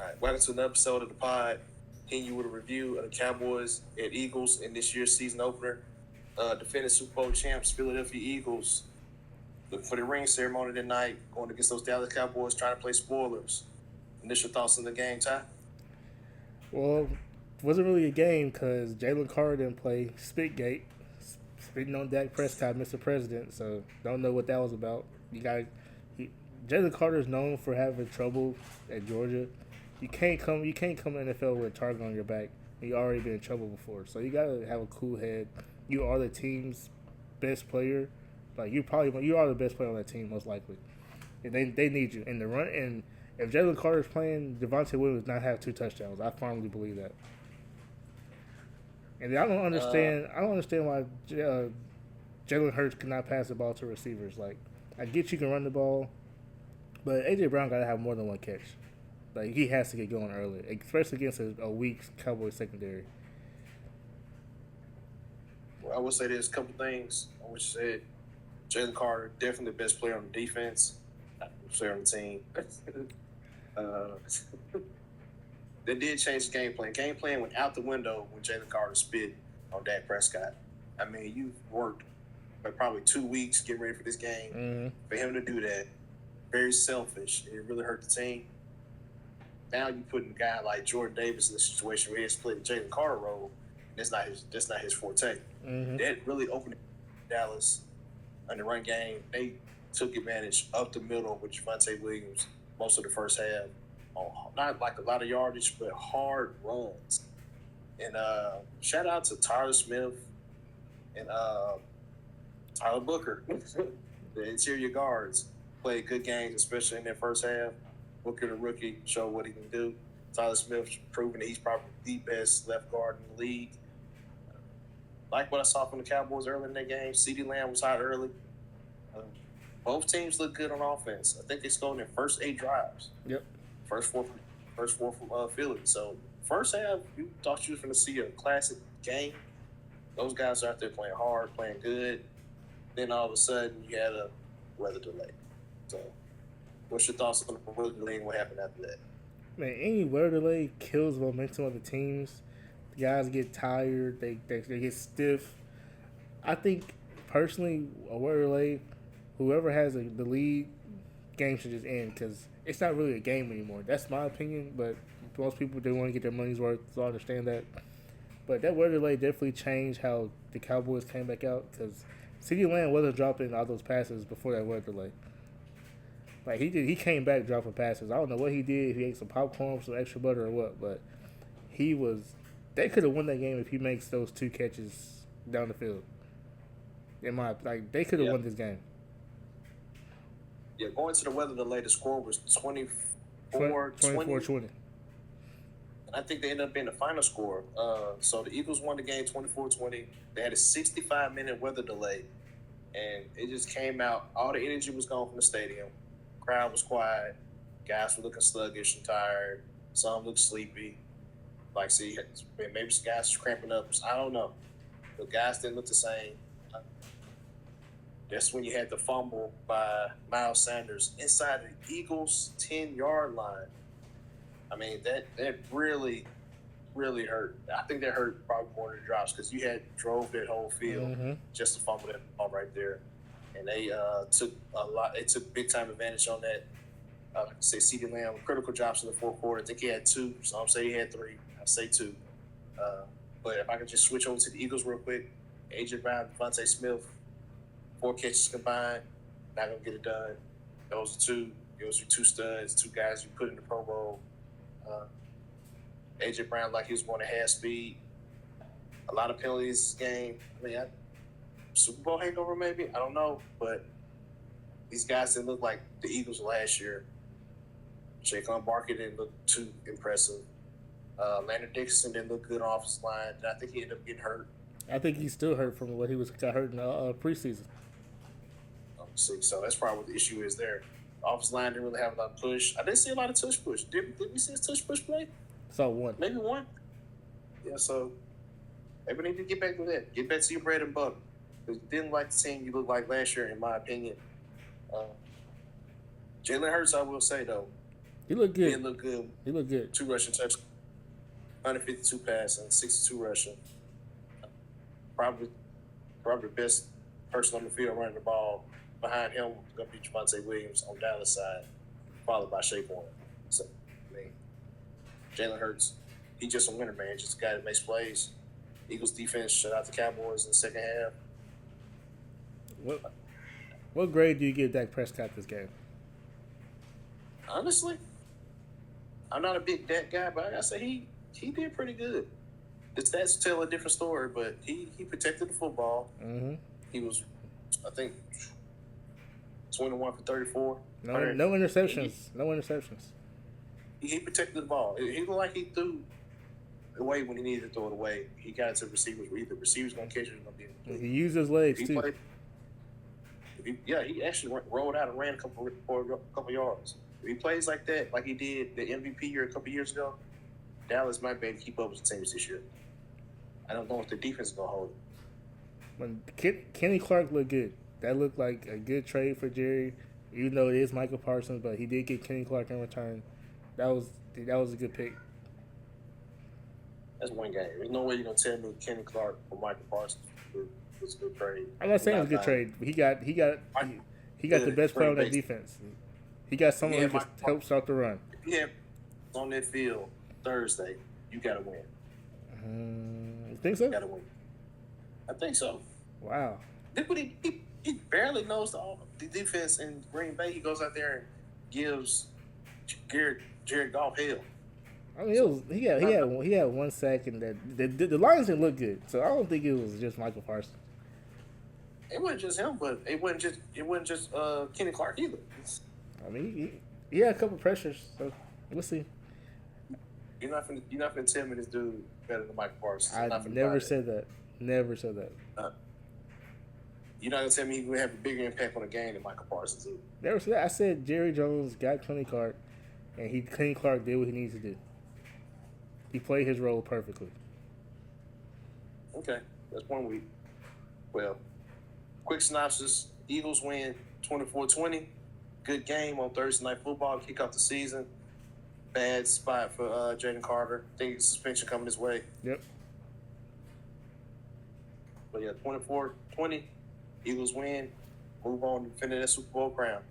All right, welcome to another episode of the pod. Hitting you with a review of the Cowboys and Eagles in this year's season opener. Defending Super Bowl champs, Philadelphia Eagles, looking for the ring ceremony tonight, going against those Dallas Cowboys, trying to play spoilers. Initial thoughts on the game, Ty? Well, it wasn't really a game because Jalen Carter didn't play Spitgate, spitting on Dak Prescott, Mr. President. So don't know what that was about. Jalen Carter is known for having trouble at Georgia. You can't come to the NFL with a target on your back. You already been in trouble before, so you gotta have a cool head. You are the team's best player. Like you are the best player on that team most likely. And they need you in the run. And if Jalen Carter's playing, Devontae Williams not have 2 touchdowns. I firmly believe that. And I don't understand. I don't understand why Jalen Hurts cannot pass the ball to receivers. Like I get you can run the ball, but AJ Brown got to have more than one catch. Like he has to get going early, especially against a weak Cowboys secondary. Well, I will say there's a couple things on which you said. Jalen Carter, definitely the best player on the defense, player on the team. uh, they did change the game plan. Game plan went out the window when Jalen Carter spit on Dak Prescott. I mean, you've worked for probably 2 weeks getting ready for this game. Mm-hmm. For him to do that, very selfish. It really hurt the team. Now you put a guy like Jordan Davis in a situation where he has to play the Jalen Carter role. That's not his forte. Mm-hmm. That really opened Dallas in the run game. They took advantage up the middle with Javonte Williams most of the first half. Not like a lot of yardage, but hard runs. And shout out to Tyler Smith and Tyler Booker, the interior guards. Played good games, especially in their first half. Booker, the rookie, showed what he can do. Tyler Smith proving that he's probably the best left guard in the league. Like what I saw from the Cowboys early in that game. CeeDee Lamb was hot early. Both teams look good on offense. I think they scored in their first 8 drives. Yep. First four from Philly. So first half, you thought you was going to see a classic game. Those guys are out there playing hard, playing good. Then all of a sudden, you had a weather delay. So, what's your thoughts on the weather delay and what happened after that? Man, any weather delay kills momentum of the teams. The guys get tired. They get stiff. I think personally, a weather delay, whoever has the lead, game should just end because it's not really a game anymore. That's my opinion, but most people do want to get their money's worth, so I understand that. But that weather delay definitely changed how the Cowboys came back out because CeeDee Lamb wasn't dropping all those passes before that weather delay. Like he came back dropping passes. I don't know what he did, if he ate some popcorn, some extra butter or what, but they could have won that game if he makes those 2 catches down the field. They could have won this game. Yeah, going to the weather delay, the score was 24-20. And I think they ended up being the final score. So the Eagles won the game 24-20. They had a 65-minute weather delay. And it just came out. All the energy was gone from the stadium. Crowd was quiet. Guys were looking sluggish and tired. Some looked sleepy. Maybe some guys were cramping up. I don't know. The guys didn't look the same. That's when you had the fumble by Miles Sanders inside the Eagles' 10-yard line. I mean, that really, really hurt. I think that hurt probably more than the drops because you had drove that whole field just to fumble that ball right there. And they took big time advantage on that. Like I say, CeeDee Lamb, critical drops in the fourth quarter. I think he had 2. Some say he had 3. I say 2. But if I could just switch over to the Eagles real quick, AJ Brown, Devontae Smith, 4 catches combined, not gonna get it done. Those are 2 studs, 2 guys you put in the Pro Bowl. AJ Brown like he was going to half speed. A lot of penalties this game. I mean, Super Bowl hangover maybe? I don't know. But these guys didn't look like the Eagles last year. Saquon Barkley didn't look too impressive. Landon Dixon didn't look good off his line. I think he ended up getting hurt. I think he's still hurt from what got hurt in the preseason. So that's probably what the issue is there. Offensive line didn't really have a lot of push. I didn't see a lot of tush push. Did we see his tush push play? Saw 1. Maybe 1. Yeah, so maybe we need to get back to that. Get back to your bread and butter. Because you didn't like the team you looked like last year, in my opinion. Jalen Hurts, I will say, though, He looked He good. did look good. He looked good. 2 rushing touchdowns, 152 passing, 62 rushing. Probably the best person on the field running the ball. Behind him is going to be Javonte Williams on Dallas' side, followed by Shea Warren. So, I mean, Jalen Hurts, he's just a winner, man. Just a guy that makes plays. Eagles defense shut out the Cowboys in the second half. What grade do you give Dak Prescott this game? Honestly, I'm not a big Dak guy, but I gotta say he did pretty good. The stats tell a different story, but he protected the football. Mm-hmm. He was, I think, 21 for 34. No interceptions. No interceptions. He protected the ball. He looked like he threw it away when he needed to throw it away. He got it to receivers where either receivers gonna catch it or gonna be. He used his legs too. He actually rolled out and ran for a couple yards. If he plays like that, like he did the MVP year a couple years ago, Dallas might be able to keep up with the teams this year. I don't know if the defense is gonna hold it. When Kenny Clark looked good, that looked like a good trade for Jerry. Even though it is Michael Parsons, but he did get Kenny Clark in return. That was a good pick. That's one game. There's no way you're gonna tell me Kenny Clark or Michael Parsons was a good trade. I'm not saying it's a good trade. But he got the best player on that defense. He got someone who can help start the run. Yeah, on that field Thursday, you gotta win. You think so? You gotta win. I think so. Wow. Look he barely knows the defense in Green Bay. He goes out there and gives Jared Goff hell. I mean, he had 1 sack, and the Lions didn't look good. So I don't think it was just Michael Parsons. It wasn't just him, but it wasn't just Kenny Clark either. I mean, he had a couple pressures, so we'll see. You're not gonna tell me this dude better than Michael Parsons. I never said that. Never said that. You're not gonna tell me he's gonna have a bigger impact on the game than Michael Parsons either. Never said that. I said Jerry Jones got Kenny Clark, and Kenny Clark did what he needs to do. He played his role perfectly. Okay, that's 1 week. Well, quick synopsis: Eagles win 24-20. Good game on Thursday Night Football. Kick off the season. Bad spot for Jaden Carter. Think suspension coming his way. Yep. But yeah, 24-20. Eagles win. Move on to defend that Super Bowl crown.